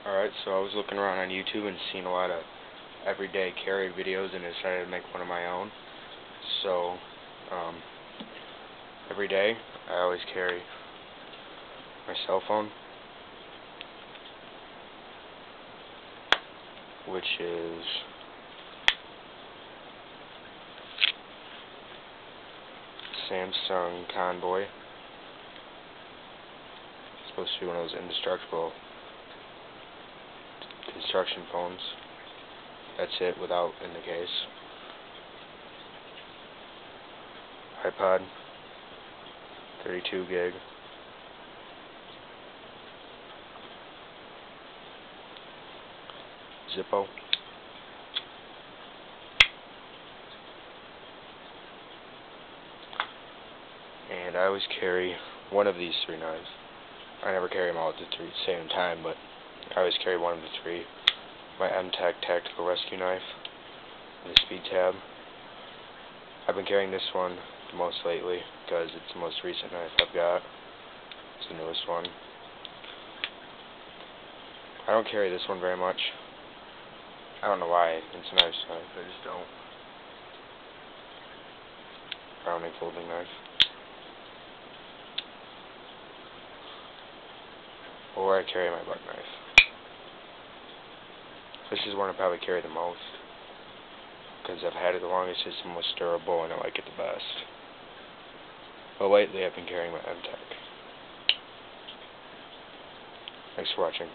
Alright, so I was looking around on YouTube and seeing a lot of everyday carry videos and decided to make one of my own. So, every day I always carry my cell phone, which is Samsung Convoy. It's supposed to be one of those indestructible construction phones. That's it, without in the case. iPod, 32 gig. Zippo. And I always carry one of these three knives. I never carry them all at the same time, but I always carry one of the three. My M-Tech Tactical Rescue Knife and the Speed Tab. I've been carrying this one the most lately because it's the most recent knife I've got. It's the newest one. I don't carry this one very much. I don't know why. It's a nice knife. I just don't. Browning folding knife. Or I carry my buck knife. This is one I probably carry the most because I've had it the longest. It's the most durable and I like it the best. But lately I've been carrying my M-Tech. Thanks for watching.